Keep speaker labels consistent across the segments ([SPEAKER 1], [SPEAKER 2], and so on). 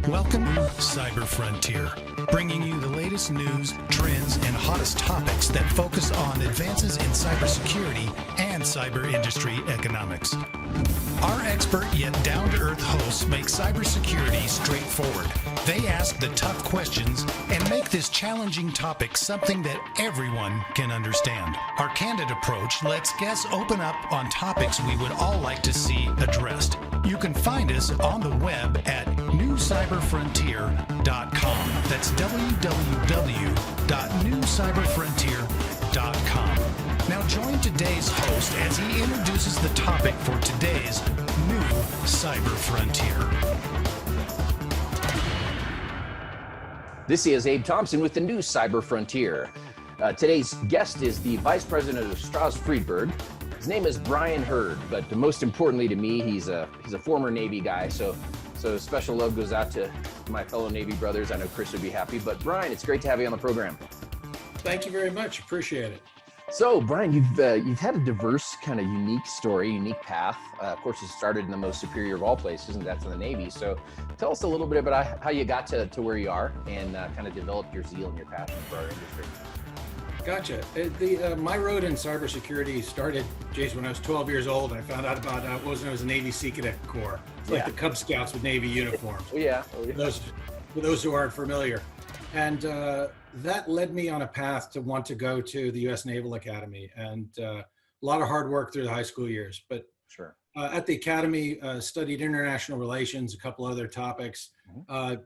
[SPEAKER 1] Welcome to Cyber Frontier, bringing you the latest news, trends, and hottest topics that focus on advances in cybersecurity and cyber industry economics. Our expert yet down-to-earth hosts make cybersecurity straightforward. They ask the tough questions and make this challenging topic something that everyone can understand. Our candid approach lets guests open up on topics we would all like to see addressed. You can find us on the web at newcyberfrontier.com. That's www.newcyberfrontier.com. Now join today's host as he introduces the topic for today's new Cyber Frontier.
[SPEAKER 2] This is Abe Thompson with the new Cyber Frontier. Today's guest is the Vice President of Strauss Friedberg. His name is Bryan Hurd, but most importantly to me, he's a former Navy guy. So special love goes out to my fellow Navy brothers. I know Chris would be happy, but Bryan, it's great to have you on the program.
[SPEAKER 3] Thank you very much. Appreciate it.
[SPEAKER 2] So, Bryan, you've had a diverse, kind of unique story, unique path. Of course, it started in the most superior of all places, and that's in the Navy. So, tell us a little bit about how you got to where you are and kind of developed your zeal and your passion for our industry.
[SPEAKER 3] Gotcha. My road in cybersecurity started, when I was 12 years old. I found out about what was known as the Navy Sea Cadet Corps. It's like the Cub Scouts with Navy uniforms.
[SPEAKER 2] Oh, yeah.
[SPEAKER 3] For those who aren't familiar. And that led me on a path to want to go to the U.S. Naval Academy, and a lot of hard work through the high school years. But
[SPEAKER 2] sure.
[SPEAKER 3] At the Academy, studied international relations, a couple other topics,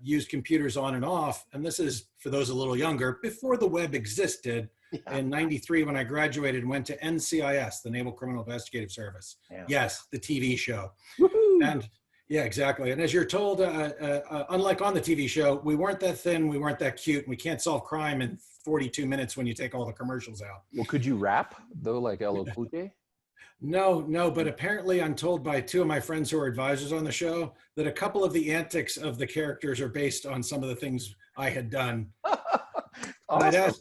[SPEAKER 3] used computers on and off. And this is, for those a little younger, before the web existed. In '93, when I graduated and went to NCIS, the Naval Criminal Investigative Service. Yeah. Yes, the TV show. Woo-hoo! And yeah, exactly. And as you're told, unlike on the TV show, we weren't that thin, we weren't that cute, and we can't solve crime in 42 minutes when you take all the commercials out.
[SPEAKER 2] Well, could you rap, though, like LL Cool J?
[SPEAKER 3] No, but apparently I'm told by two of my friends who are advisors on the show that a couple of the antics of the characters are based on some of the things I had done.
[SPEAKER 2] Awesome.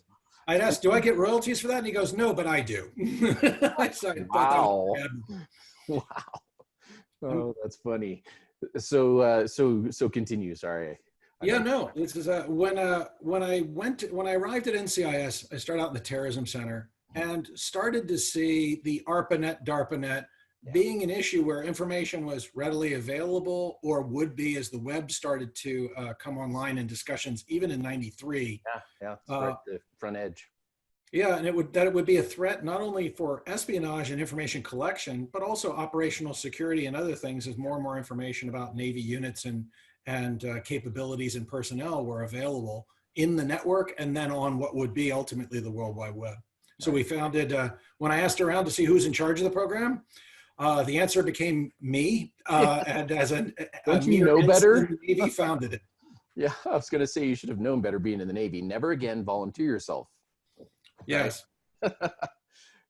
[SPEAKER 3] I'd ask, do I get royalties for that? And he goes, no, but I do.
[SPEAKER 2] Wow. Wow. Oh, that's funny. So continue. Sorry.
[SPEAKER 3] This is when I arrived at NCIS, I started out in the terrorism center and started to see the ARPANET, DARPANET being an issue where information was readily available, or would be as the web started to come online in discussions, even in '93.
[SPEAKER 2] Yeah, it's right at the front edge.
[SPEAKER 3] Yeah, and it would be a threat not only for espionage and information collection, but also operational security and other things, as more and more information about Navy units and capabilities and personnel were available in the network, and then on what would be ultimately the World Wide Web. So we founded, when I asked around to see who's in charge of the program, the answer became me, and as
[SPEAKER 2] don't you know better?
[SPEAKER 3] The Navy founded it.
[SPEAKER 2] Yeah, I was going to say you should have known better being in the Navy. Never again volunteer yourself.
[SPEAKER 3] Yes.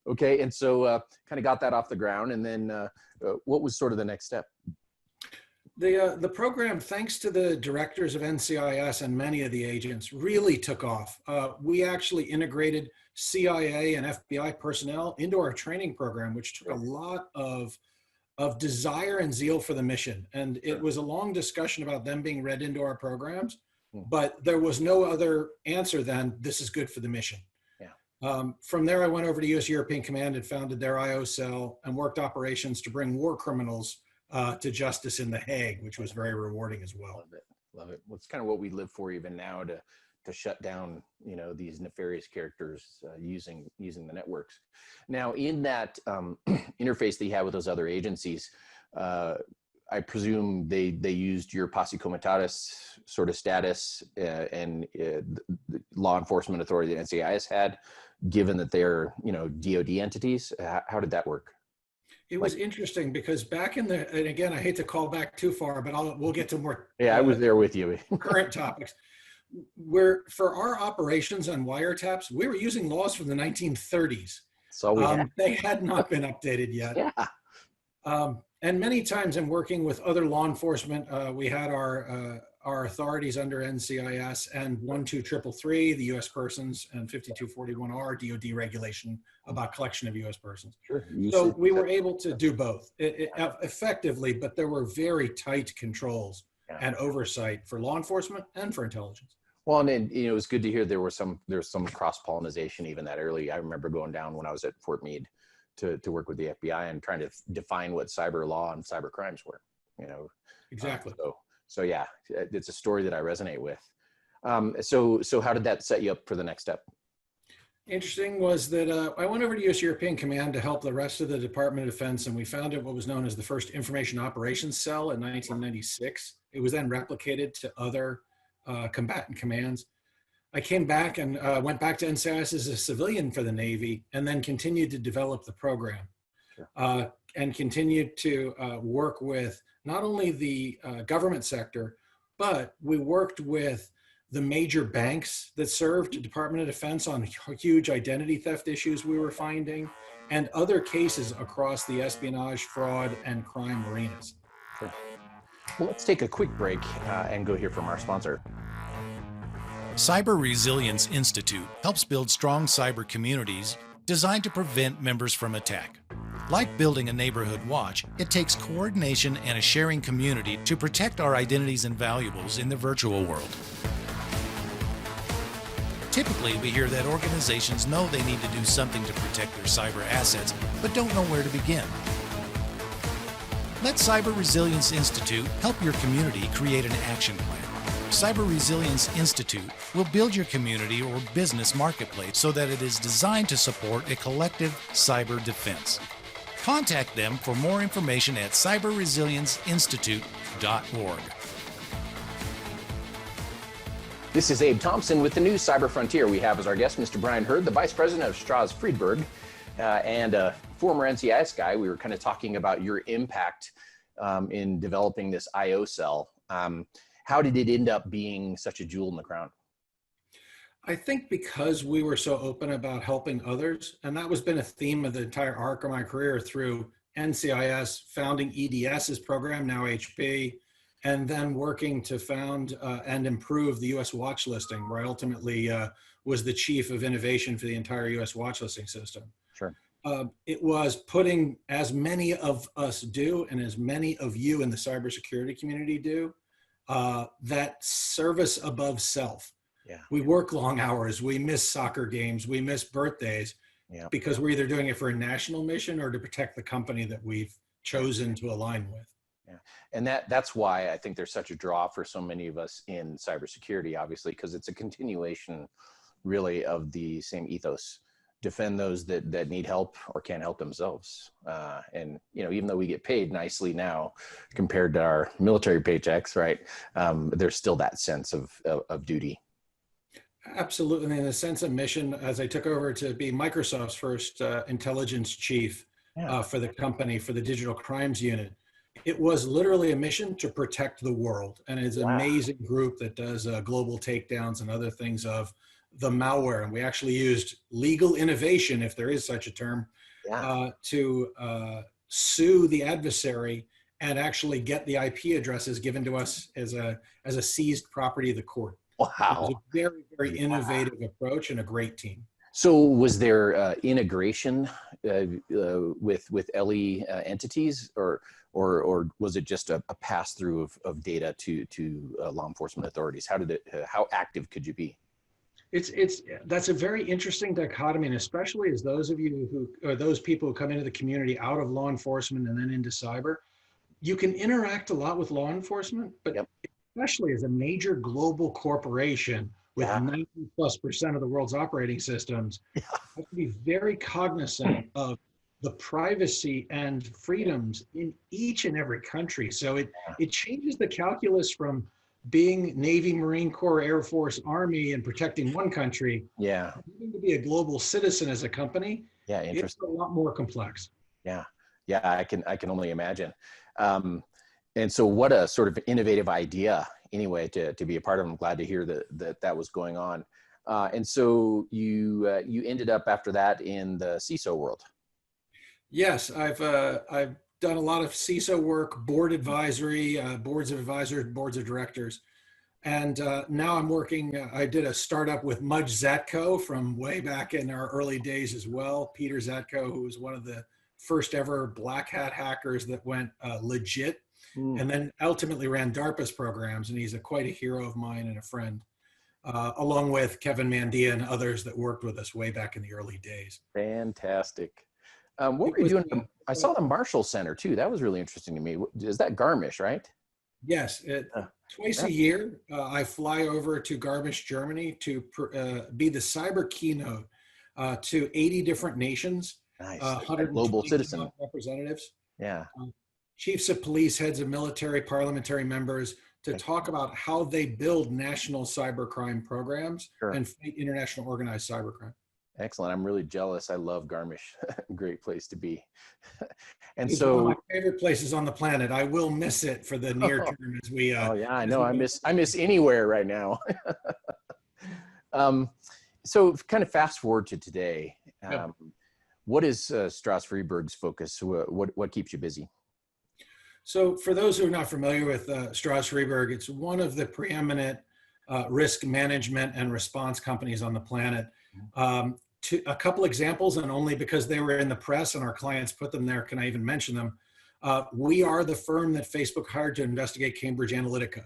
[SPEAKER 2] Okay, and so kind of got that off the ground, and then what was sort of the next step?
[SPEAKER 3] The program, thanks to the directors of NCIS and many of the agents, really took off. We actually integrated CIA and FBI personnel into our training program, which took a lot of desire and zeal for the mission. And it was a long discussion about them being read into our programs, but there was no other answer than this is good for the mission. From there, I went over to U.S. European Command and founded their IO cell and worked operations to bring war criminals to justice in The Hague, which was very rewarding as well.
[SPEAKER 2] Love it. Well, it's kind of what we live for even now, to shut down, these nefarious characters using the networks. Now, in that interface that you have with those other agencies, I presume they used your posse comitatus sort of status and the law enforcement authority that NCIS had, given that they're DoD entities. How did that work?
[SPEAKER 3] It was interesting because back in and again, I hate to call back too far, but we'll get to more.
[SPEAKER 2] Yeah, I was there with you.
[SPEAKER 3] Current topics. Where for our operations on wiretaps, we were using laws from the 1930s.
[SPEAKER 2] So
[SPEAKER 3] they had not been updated yet.
[SPEAKER 2] Yeah.
[SPEAKER 3] And many times in working with other law enforcement, we had our authorities under NCIS and 12333, the U.S. persons, and 5241R, DOD regulation about collection of U.S. persons.
[SPEAKER 2] Sure.
[SPEAKER 3] So we were able to do both effectively, but there were very tight controls and oversight for law enforcement and for intelligence.
[SPEAKER 2] Well, and then, it was good to hear there's some cross-pollination even that early. I remember going down when I was at Fort Meade to work with the FBI and trying to define what cyber law and cyber crimes were,
[SPEAKER 3] Exactly.
[SPEAKER 2] So yeah, it's a story that I resonate with. So how did that set you up for the next step?
[SPEAKER 3] Interesting was that I went over to U.S. European Command to help the rest of the Department of Defense, and we founded what was known as the first Information Operations Cell in 1996. It was then replicated to other combatant commands. I came back and went back to NCIS as a civilian for the Navy, and then continued to develop the program. Sure. And continued to work with not only the government sector, but we worked with the major banks that served the Department of Defense on huge identity theft issues we were finding, and other cases across the espionage, fraud, and crime arenas.
[SPEAKER 2] Sure. Well, let's take a quick break and go hear from our sponsor.
[SPEAKER 1] Cyber Resilience Institute helps build strong cyber communities designed to prevent members from attack. Like building a neighborhood watch, it takes coordination and a sharing community to protect our identities and valuables in the virtual world. Typically, we hear that organizations know they need to do something to protect their cyber assets, but don't know where to begin. Let Cyber Resilience Institute help your community create an action plan. Cyber Resilience Institute will build your community or business marketplace so that it is designed to support a collective cyber defense. Contact them for more information at cyberresilienceinstitute.org.
[SPEAKER 2] This is Abe Thompson with the new Cyber Frontier. We have as our guest Mr. Bryan Hurd, the Vice President of Strauss Friedberg, and a former NCIS guy. We were kind of talking about your impact in developing this IO cell. How did it end up being such a jewel in the crown?
[SPEAKER 3] I think because we were so open about helping others, and that has been a theme of the entire arc of my career through NCIS, founding EDS's program, now HP, and then working to found and improve the U.S. watch listing, where I ultimately was the chief of innovation for the entire U.S. watch listing system.
[SPEAKER 2] Sure.
[SPEAKER 3] It was putting, as many of us do, and as many of you in the cybersecurity community do, that service above self.
[SPEAKER 2] Yeah.
[SPEAKER 3] We work long hours, we miss soccer games, we miss birthdays, because we're either doing it for a national mission or to protect the company that we've chosen to align with.
[SPEAKER 2] Yeah, and that's why I think there's such a draw for so many of us in cybersecurity, obviously, because it's a continuation really of the same ethos. Defend those that need help or can't help themselves. And, even though we get paid nicely now compared to our military paychecks, right, there's still that sense of duty.
[SPEAKER 3] Absolutely. In the sense of mission, as I took over to be Microsoft's first intelligence chief for the company, for the digital crimes unit, it was literally a mission to protect the world. And it's an amazing group that does global takedowns and other things of the malware. And we actually used legal innovation, if there is such a term, to sue the adversary and actually get the IP addresses given to us as a seized property of the court.
[SPEAKER 2] Wow.
[SPEAKER 3] It was a very, very innovative approach and a great team.
[SPEAKER 2] So was there integration with LE entities, or was it just a pass through of data to law enforcement authorities? How active could you be?
[SPEAKER 3] That's a very interesting dichotomy, and especially as those of you or those people who come into the community out of law enforcement and then into cyber, you can interact a lot with law enforcement, but especially as a major global corporation with 90+% of the world's operating systems, you have to be very cognizant of the privacy and freedoms in each and every country. So it changes the calculus from being Navy, Marine Corps, Air Force, Army, and protecting one country. Needing to be a global citizen as a company.
[SPEAKER 2] Interesting.
[SPEAKER 3] It's a lot more complex.
[SPEAKER 2] I can only imagine. And so what a sort of innovative idea anyway to be a part of. I'm glad to hear that was going on. And so you ended up after that in the CISO world.
[SPEAKER 3] Yes, I've done a lot of CISO work, board advisory, boards of advisors, boards of directors. And now I'm working, I did a startup with Mudge Zatko from way back in our early days as well. Peter Zatko, who was one of the first ever black hat hackers that went legit, and then ultimately ran DARPA's programs. And he's quite a hero of mine and a friend, along with Kevin Mandia and others that worked with us way back in the early days.
[SPEAKER 2] Fantastic. What were you doing? I saw the Marshall Center too. That was really interesting to me. Is that Garmisch, right?
[SPEAKER 3] Yes, twice a year, I fly over to Garmisch, Germany to be the cyber keynote to 80 different nations,
[SPEAKER 2] Nice.
[SPEAKER 3] 120
[SPEAKER 2] Global citizen
[SPEAKER 3] representatives,
[SPEAKER 2] Yeah.
[SPEAKER 3] chiefs of police, heads of military, parliamentary members, to talk about how they build national cybercrime programs and fight international organized cybercrime.
[SPEAKER 2] Excellent. I'm really jealous. I love Garmisch. Great place to be. And
[SPEAKER 3] it's
[SPEAKER 2] so
[SPEAKER 3] one of my favorite places on the planet. I will miss it for the near term as we.
[SPEAKER 2] Oh yeah, I know. I miss anywhere right now. So kind of fast forward to today. What is Strauss Friedberg's focus? What keeps you busy?
[SPEAKER 3] So for those who are not familiar with Strauss Friedberg, it's one of the preeminent risk management and response companies on the planet. To a couple examples, and only because they were in the press and our clients put them there, can I even mention them? We are the firm that Facebook hired to investigate Cambridge Analytica.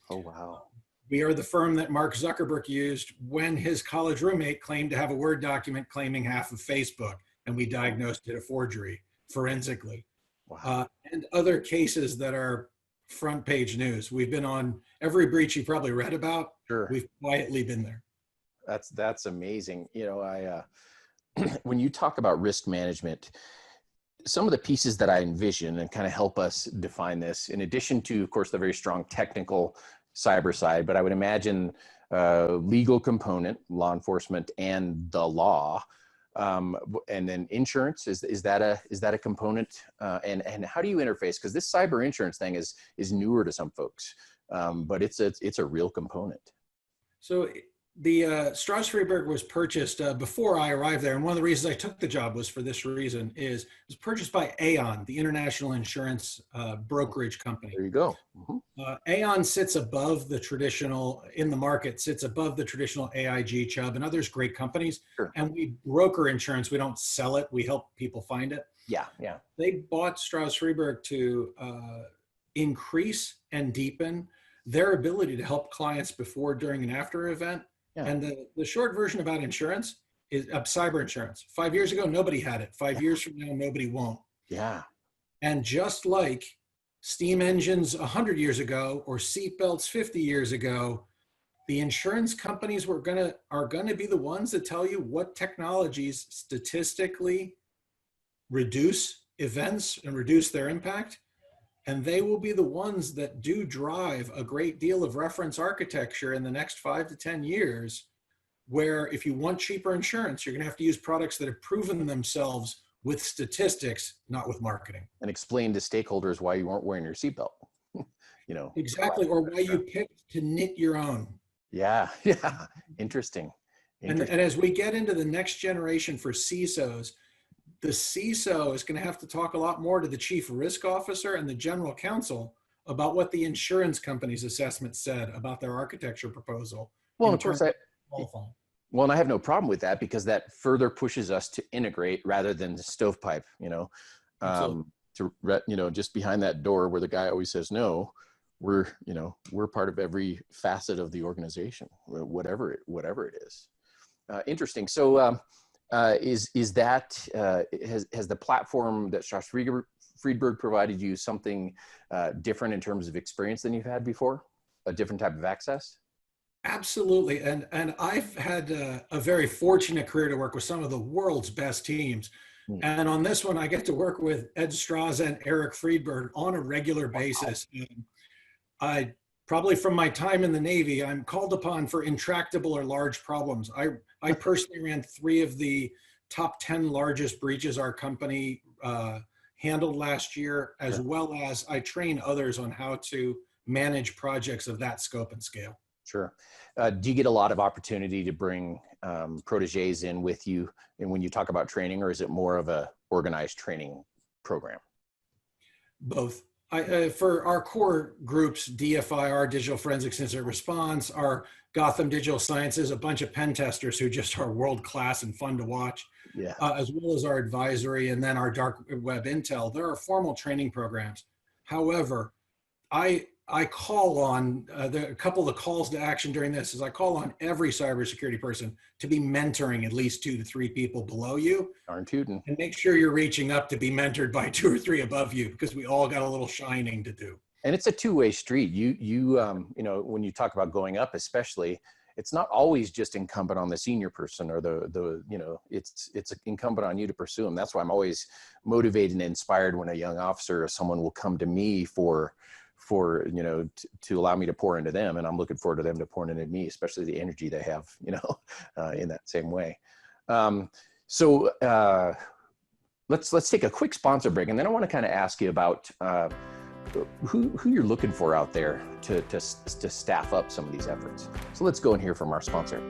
[SPEAKER 2] Oh, wow.
[SPEAKER 3] We are the firm that Mark Zuckerberg used when his college roommate claimed to have a Word document claiming half of Facebook, and we diagnosed it a forgery forensically.
[SPEAKER 2] Wow.
[SPEAKER 3] And other cases that are front page news. We've been on every breach you probably read about.
[SPEAKER 2] Sure.
[SPEAKER 3] We've quietly been there.
[SPEAKER 2] That's amazing. You know, when you talk about risk management, some of the pieces that I envision and kind of help us define this, in addition to, of course, the very strong technical cyber side, but I would imagine legal component, law enforcement, and the law, and then insurance. Is that a component? And how do you interface? Because this cyber insurance thing is newer to some folks, but it's a real component.
[SPEAKER 3] So the Strauss Friedberg was purchased before I arrived there, and one of the reasons I took the job was for this reason. It was purchased by Aon, the international insurance brokerage company.
[SPEAKER 2] There you go.
[SPEAKER 3] Aon sits above the traditional, in the market, sits above the traditional AIG, Chubb, and others great companies.
[SPEAKER 2] Sure.
[SPEAKER 3] And we broker insurance. We don't sell it. We help people find it.
[SPEAKER 2] Yeah, yeah.
[SPEAKER 3] They bought Strauss Friedberg to increase and deepen their ability to help clients before, during, and after an event. Yeah. And the short version about insurance is cyber insurance. 5 years ago, nobody had it. 5 years from now, nobody won't.
[SPEAKER 2] Yeah.
[SPEAKER 3] And just like steam engines 100 years ago or seatbelts 50 years ago, the insurance companies are gonna be the ones that tell you what technologies statistically reduce events and reduce their impact. And they will be the ones that do drive a great deal of reference architecture in the next 5 to 10 years, where if you want cheaper insurance, you're gonna have to use products that have proven themselves with statistics, not with marketing.
[SPEAKER 2] And explain to stakeholders why you weren't wearing your seatbelt. You know.
[SPEAKER 3] Exactly, or why you picked to knit your own.
[SPEAKER 2] Yeah, yeah, interesting.
[SPEAKER 3] And as we get into the next generation for CISOs, the CISO is going to have to talk a lot more to the chief risk officer and the general counsel about what the insurance company's assessment said about their architecture proposal.
[SPEAKER 2] Well, of course, and I have no problem with that, because that further pushes us to integrate rather than the stovepipe, you know, just behind that door where the guy always says no. We're part of every facet of the organization, whatever it is. Interesting. So, has the platform that Strauss Friedberg provided you something different in terms of experience than you've had before? A different type of access?
[SPEAKER 3] Absolutely. And I've had a very fortunate career to work with some of the world's best teams. And on this one, I get to work with Ed Strauss and Eric Friedberg on a regular basis. And I probably, from my time in the Navy, I'm called upon for intractable or large problems. I personally ran 3 of the top 10 largest breaches our company handled last year, as well as I train others on how to manage projects of that scope and scale.
[SPEAKER 2] Sure. Do you get a lot of opportunity to bring proteges in with you, and when you talk about training, or is it more of a organized training program?
[SPEAKER 3] Both. For our core groups, DFI, our Digital Forensics Incident Response, our Gotham Digital Sciences, a bunch of pen testers who just are world class and fun to watch,
[SPEAKER 2] Yeah.
[SPEAKER 3] as well as our advisory and then our dark web intel. There are formal training programs. However, I call on a couple of the calls to action during this is I call on every cybersecurity person to be mentoring at least 2 to 3 people below you.
[SPEAKER 2] Darn tootin'.
[SPEAKER 3] And make sure you're reaching up to be mentored by 2 or 3 above you, because we all got a little shining to do.
[SPEAKER 2] And it's a two-way street. You know, when you talk about going up, especially, it's not always just incumbent on the senior person or the you know, it's incumbent on you to pursue them. That's why I'm always motivated and inspired when a young officer or someone will come to me for you know, to allow me to pour into them, and I'm looking forward to them to pour into me, especially the energy they have, you know, in that same way. So let's take a quick sponsor break, and then I want to kind of ask you about who you're looking for out there to staff up some of these efforts. So let's go and hear from our sponsor.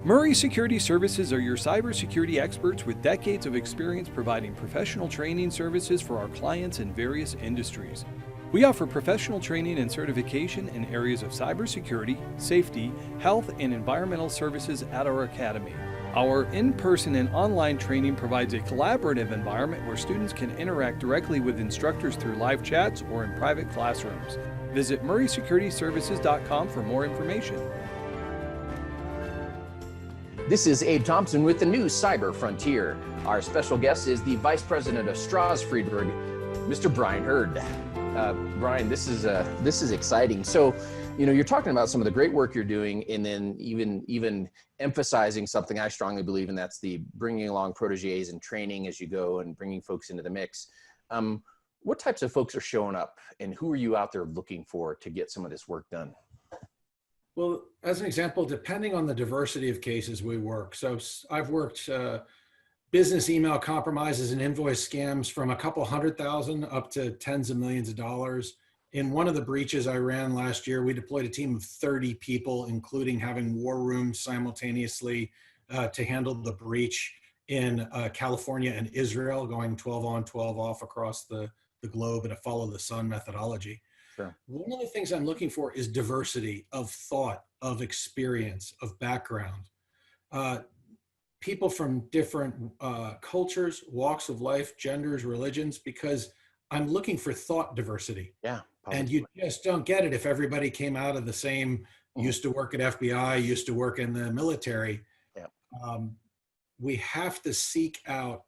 [SPEAKER 4] Murray Security Services are your cybersecurity experts with decades of experience providing professional training services for our clients in various industries. We offer professional training and certification in areas of cybersecurity, safety, health, and environmental services at our academy. Our in-person and online training provides a collaborative environment where students can interact directly with instructors through live chats or in private classrooms. Visit murraysecurityservices.com for more information.
[SPEAKER 2] This is Abe Thompson with the new Cyber Frontier. Our special guest is the Vice President of Strauss Friedberg, Mr. Bryan Hurd. Bryan, this is exciting. So, you know, you're talking about some of the great work you're doing, and then even emphasizing something I strongly believe in. That's the bringing along proteges and training as you go and bringing folks into the mix. What types of folks are showing up, and who are you out there looking for to get some of this work done?
[SPEAKER 3] Well, as an example, depending on the diversity of cases we work. So I've worked business email compromises and invoice scams from a couple $100,000 up to tens of millions of dollars. In one of the breaches I ran last year, we deployed a team of 30 people, including having war rooms simultaneously to handle the breach in California and Israel, going 12 on, 12 off across the globe in a follow the sun methodology.
[SPEAKER 2] Sure.
[SPEAKER 3] One of the things I'm looking for is diversity of thought, of experience, of background. People from different cultures, walks of life, genders, religions, because I'm looking for thought diversity.
[SPEAKER 2] Yeah. Probably.
[SPEAKER 3] And you just don't get it if everybody came out of the same, used to work at FBI, used to work in the military.
[SPEAKER 2] Yeah.
[SPEAKER 3] We have to seek out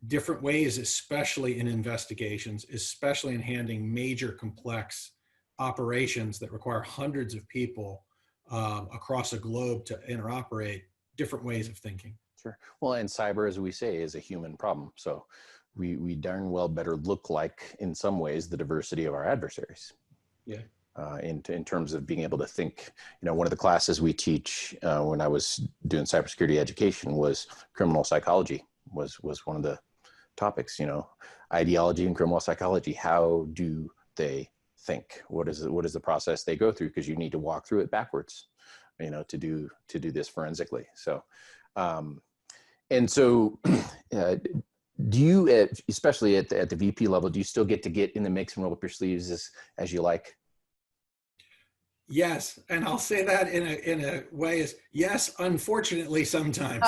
[SPEAKER 3] different ways, especially in investigations, especially in handling major complex operations that require hundreds of people across a globe to interoperate, different ways of thinking.
[SPEAKER 2] Sure. Well, and cyber, as we say, is a human problem. So we darn well better look like, in some ways, the diversity of our adversaries. Yeah. In terms of being able to think, you know, one of the classes we teach when I was doing cybersecurity education was criminal psychology was one of the topics, you know, ideology and criminal psychology. How do they think? What is the process they go through? Because you need to walk through it backwards, you know, to do this forensically. So, and so, do you, especially at the VP level, do you still get in the mix and roll up your sleeves as you like?
[SPEAKER 3] Yes, and I'll say that in a way is yes, unfortunately sometimes.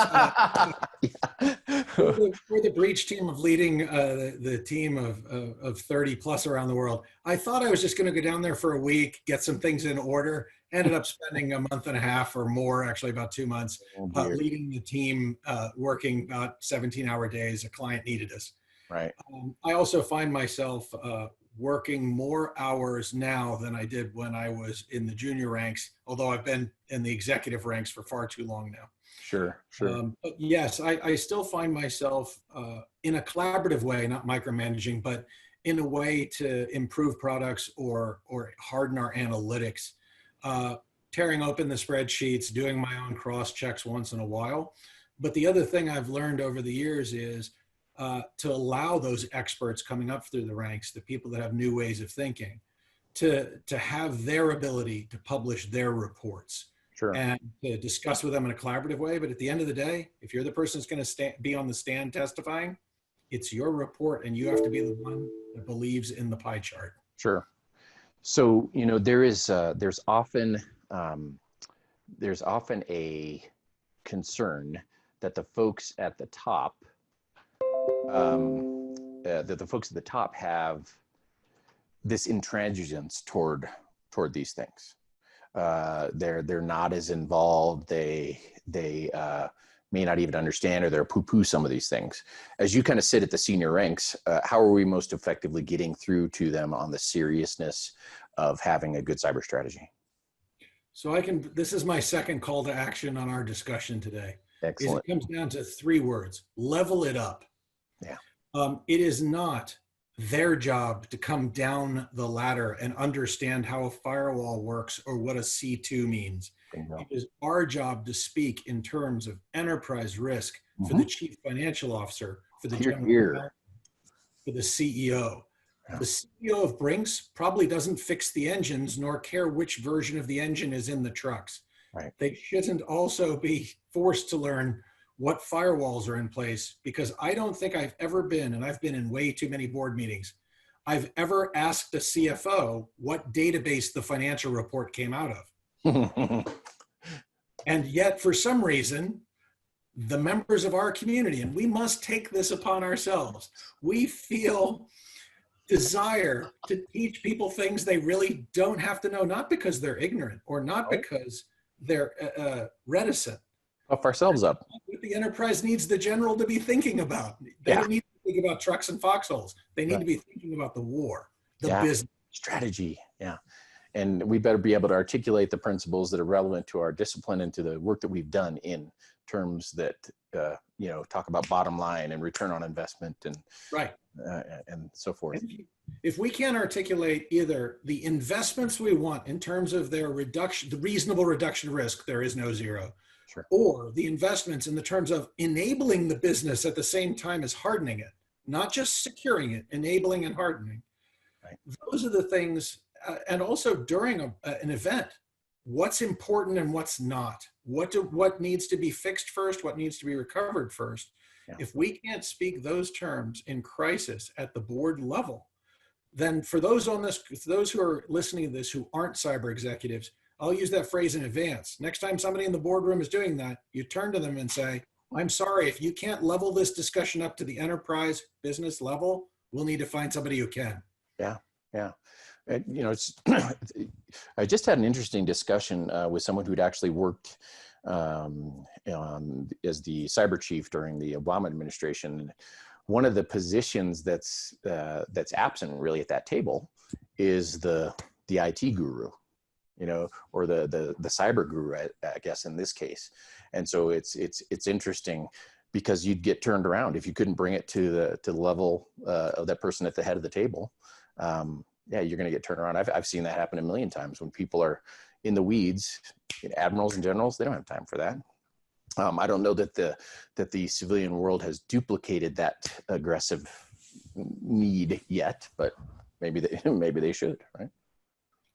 [SPEAKER 3] For the breach team of leading the team of 30 plus around the world, I thought I was just going to go down there for a week, get some things in order. Ended up spending a month and a half or more, actually about 2 months, leading the team, working about 17-hour days. A client needed us.
[SPEAKER 2] Right.
[SPEAKER 3] I also find myself working more hours now than I did when I was in the junior ranks, although I've been in the executive ranks for far too long now.
[SPEAKER 2] Sure, sure.
[SPEAKER 3] But yes, I still find myself in a collaborative way, not micromanaging, but in a way to improve products or harden our analytics, tearing open the spreadsheets, doing my own cross checks once in a while. But the other thing I've learned over the years is to allow those experts coming up through the ranks, the people that have new ways of thinking, to have their ability to publish their reports.
[SPEAKER 2] Sure.
[SPEAKER 3] And to discuss with them in a collaborative way. But at the end of the day, if you're the person that's going to be on the stand testifying, it's your report, and you have to be the one that believes in the pie chart.
[SPEAKER 2] Sure. So, you know, there's often a concern that the folks at the top, have this intransigence toward these things. They're not as involved. They may not even understand, or they're poo-poo some of these things. As you kind of sit at the senior ranks, how are we most effectively getting through to them on the seriousness of having a good cyber strategy?
[SPEAKER 3] So this is my second call to action on our discussion today.
[SPEAKER 2] Excellent.
[SPEAKER 3] It comes down to 3 words: level it up.
[SPEAKER 2] Yeah.
[SPEAKER 3] It is not their job to come down the ladder and understand how a firewall works or what a C2 means.
[SPEAKER 2] Bingo.
[SPEAKER 3] It is our job to speak in terms of enterprise risk for the chief financial officer, for the general manager, for the CEO. Yeah. The CEO of Brinks probably doesn't fix the engines nor care which version of the engine is in the trucks.
[SPEAKER 2] Right.
[SPEAKER 3] They shouldn't also be forced to learn what firewalls are in place, because I don't think I've ever been, and I've been in way too many board meetings, I've ever asked a CFO what database the financial report came out of. And yet, for some reason, the members of our community, and we must take this upon ourselves, we feel desire to teach people things they really don't have to know, not because they're ignorant or not because they're reticent.
[SPEAKER 2] Puff ourselves up.
[SPEAKER 3] What the enterprise needs the general to be thinking about. They don't need to think about trucks and foxholes. They need to be thinking about the war, the business. Strategy.
[SPEAKER 2] Yeah. And we better be able to articulate the principles that are relevant to our discipline and to the work that we've done in terms that, talk about bottom line and return on investment and and so forth.
[SPEAKER 3] If we can't articulate either the investments we want in terms of their reduction, the reasonable reduction of risk, there is no zero.
[SPEAKER 2] Sure.
[SPEAKER 3] Or the investments in the terms of enabling the business at the same time as hardening it, not just securing it, enabling and hardening.
[SPEAKER 2] Right.
[SPEAKER 3] Those are the things, and also during an event, what's important and what's not. What needs to be fixed first, what needs to be recovered first. Yeah. If we can't speak those terms in crisis at the board level, then for those who are listening to this who aren't cyber executives, I'll use that phrase in advance. Next time somebody in the boardroom is doing that, you turn to them and say, I'm sorry, if you can't level this discussion up to the enterprise business level, we'll need to find somebody who can.
[SPEAKER 2] Yeah, yeah. I just had an interesting discussion with someone who'd actually worked as the cyber chief during the Obama administration. One of the positions that's absent really at that table is the IT guru. Or the cyber guru, I guess in this case. And so it's interesting because you'd get turned around if you couldn't bring it to the level of that person at the head of the table. You're going to get turned around. I've seen that happen a million times when people are in the weeds. Admirals and generals, they don't have time for that. I don't know that the civilian world has duplicated that aggressive need yet, but maybe they should, right?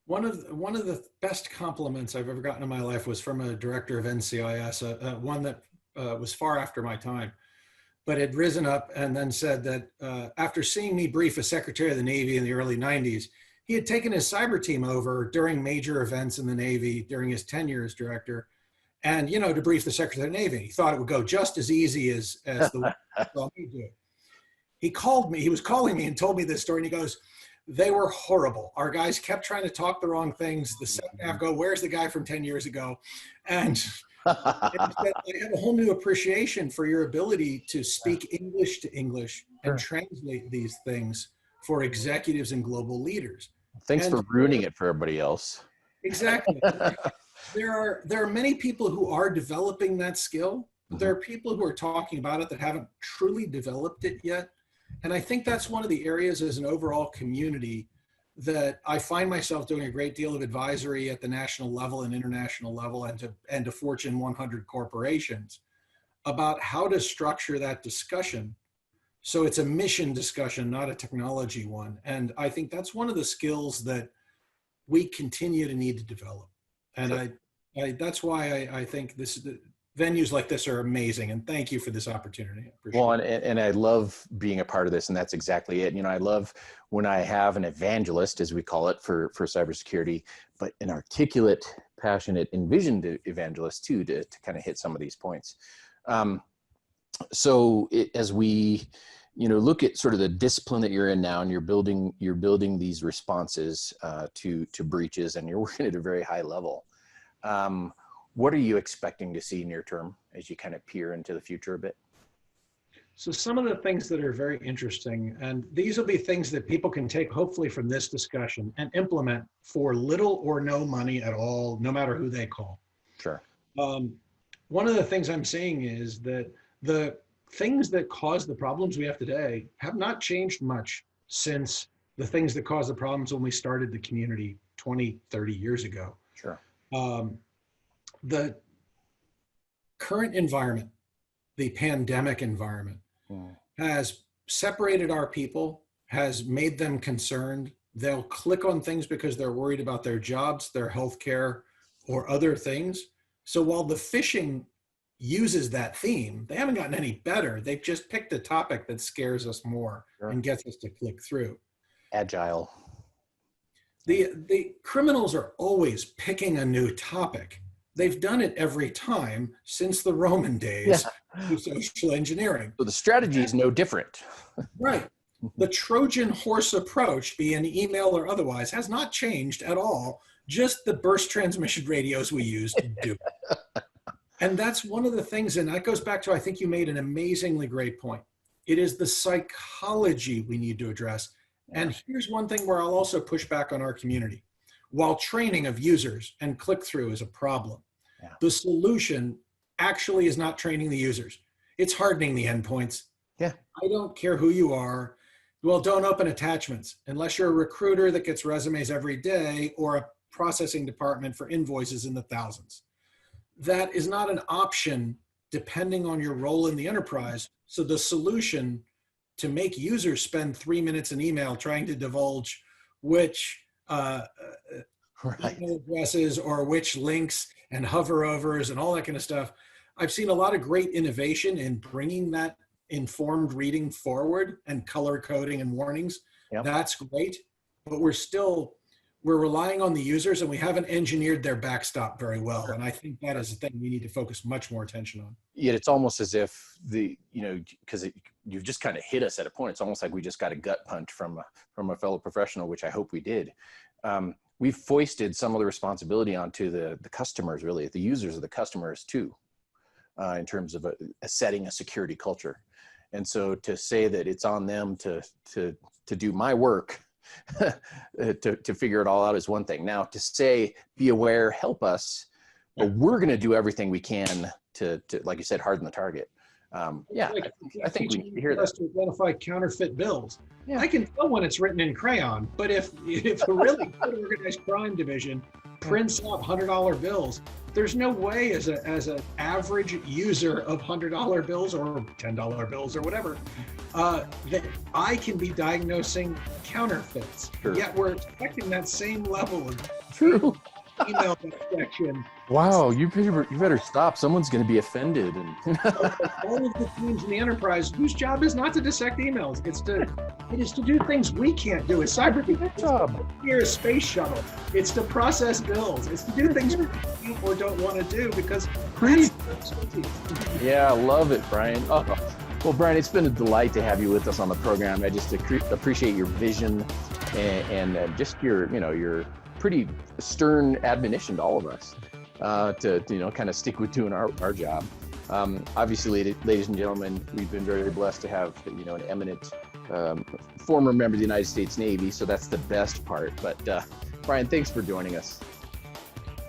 [SPEAKER 3] One of the best compliments I've ever gotten in my life was from a director of NCIS, one that was far after my time, but had risen up and then said that after seeing me brief a Secretary of the Navy in the early 90s, he had taken his cyber team over during major events in the Navy during his tenure as director, and to brief the Secretary of the Navy. He thought it would go just as easy as the way he saw me do it. He called me. He was calling me and told me this story, and he goes, they were horrible. Our guys kept trying to talk the wrong things. The second half go, where's the guy from 10 years ago? And I have a whole new appreciation for your ability to speak English to English and translate these things for executives and global leaders.
[SPEAKER 2] Thanks
[SPEAKER 3] And
[SPEAKER 2] for ruining it for everybody else.
[SPEAKER 3] exactly. There are many people who are developing that skill, but there are people who are talking about it that haven't truly developed it yet. And I think that's one of the areas as an overall community that I find myself doing a great deal of advisory at the national level and international level and to Fortune 100 corporations about how to structure that discussion. So it's a mission discussion, not a technology one. And I think that's one of the skills that we continue to need to develop. And
[SPEAKER 2] Sure.
[SPEAKER 3] that's why I think venues like this are amazing. And thank you for this opportunity.
[SPEAKER 2] Well, and I love being a part of this, and that's exactly it. You know, I love when I have an evangelist, as we call it, for cybersecurity, but an articulate, passionate, envisioned evangelist too, to kind of hit some of these points. As we, look at sort of the discipline that you're in now, and you're building these responses to breaches, and you're working at a very high level. What are you expecting to see near term as you kind of peer into the future a bit?
[SPEAKER 3] So some of the things that are very interesting, and these will be things that people can take hopefully from this discussion and implement for little or no money at all, no matter who they call.
[SPEAKER 2] Sure.
[SPEAKER 3] One of the things I'm seeing is that the things that cause the problems we have today have not changed much since the things that caused the problems when we started the community 20, 30 years ago.
[SPEAKER 2] Sure.
[SPEAKER 3] The current environment, the pandemic environment, has separated our people, has made them concerned. They'll click on things because they're worried about their jobs, their healthcare, or other things. So while the phishing uses that theme, they haven't gotten any better. They've just picked a topic that scares us more and gets us to click through.
[SPEAKER 2] Agile.
[SPEAKER 3] The criminals are always picking a new topic. They've done it every time since the Roman days with social engineering.
[SPEAKER 2] So the strategy is no different.
[SPEAKER 3] Right. The Trojan horse approach, be it email or otherwise, has not changed at all. Just the burst transmission radios we use to do it. And that's one of the things, and that goes back to, I think you made an amazingly great point. It is the psychology we need to address. And here's one thing where I'll also push back on our community. While training of users and click-through is a problem, the solution actually is not training the users. It's hardening the endpoints.
[SPEAKER 2] Yeah.
[SPEAKER 3] I don't care who you are. Well, don't open attachments unless you're a recruiter that gets resumes every day or a processing department for invoices in the thousands. That is not an option depending on your role in the enterprise. So the solution to make users spend 3 minutes in email trying to divulge which email addresses or which links and hover overs and all that kind of stuff. I've seen a lot of great innovation in bringing that informed reading forward and color coding and warnings.
[SPEAKER 2] Yep.
[SPEAKER 3] That's great, but we're relying on the users and we haven't engineered their backstop very well. And I think that is a thing we need to focus much more attention on.
[SPEAKER 2] Yet it's almost as if because you've just kind of hit us at a point. It's almost like we just got a gut punch from a fellow professional, which I hope we did. We've foisted some of the responsibility onto the customers, really, the users of the customers too, in terms of setting a security culture. And so to say that it's on them to do my work, to figure it all out is one thing. Now to say, be aware, help us, but we're going to do everything we can to, like you said, harden the target. I think we hear that.
[SPEAKER 3] To identify counterfeit bills.
[SPEAKER 2] Yeah.
[SPEAKER 3] I can tell when it's written in crayon, but if a really good organized crime division prints out $100 bills, there's no way as an average user of $100 bills or $10 bills or whatever, that I can be diagnosing counterfeits.
[SPEAKER 2] Sure.
[SPEAKER 3] Yet we're expecting that same level of
[SPEAKER 2] True.
[SPEAKER 3] email protection.
[SPEAKER 2] Wow, you better stop. Someone's going to be offended. And
[SPEAKER 3] all of the teams in the enterprise whose job is not to dissect emails. It is to do things we can't do as cyber people.
[SPEAKER 2] job.
[SPEAKER 3] Here a space shuttle. It's to process bills. It's to do things we can't or don't want to do because that's their expertise.
[SPEAKER 2] Yeah, I love it, Brian. Oh, well, Brian, it's been a delight to have you with us on the program. I just appreciate your vision and just your pretty stern admonition to all of us to kind of stick with doing our job. Obviously, ladies and gentlemen, we've been very blessed to have, an eminent former member of the United States Navy, so that's the best part. But Bryan, thanks for joining us.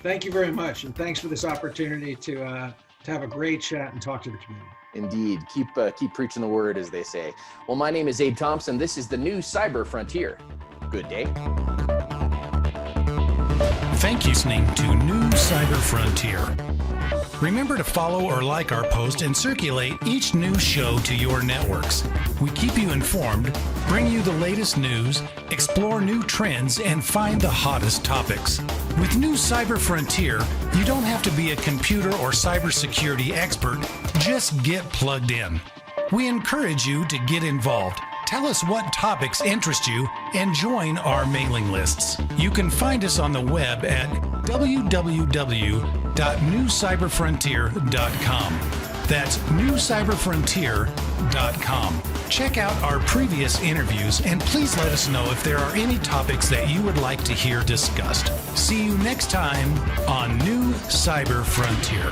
[SPEAKER 3] Thank you very much, and thanks for this opportunity to have a great chat and talk to the community.
[SPEAKER 2] Indeed, keep preaching the word, as they say. Well, my name is Abe Thompson. This is the new Cyber Frontier. Good day.
[SPEAKER 1] Thank you for listening to New Cyber Frontier. Remember to follow or like our post and circulate each new show to your networks. We keep you informed, bring you the latest news, explore new trends, and find the hottest topics. With New Cyber Frontier, you don't have to be a computer or cybersecurity expert. Just get plugged in. We encourage you to get involved. Tell us what topics interest you and join our mailing lists. You can find us on the web at www.newcyberfrontier.com. That's newcyberfrontier.com. Check out our previous interviews and please let us know if there are any topics that you would like to hear discussed. See you next time on New Cyber Frontier.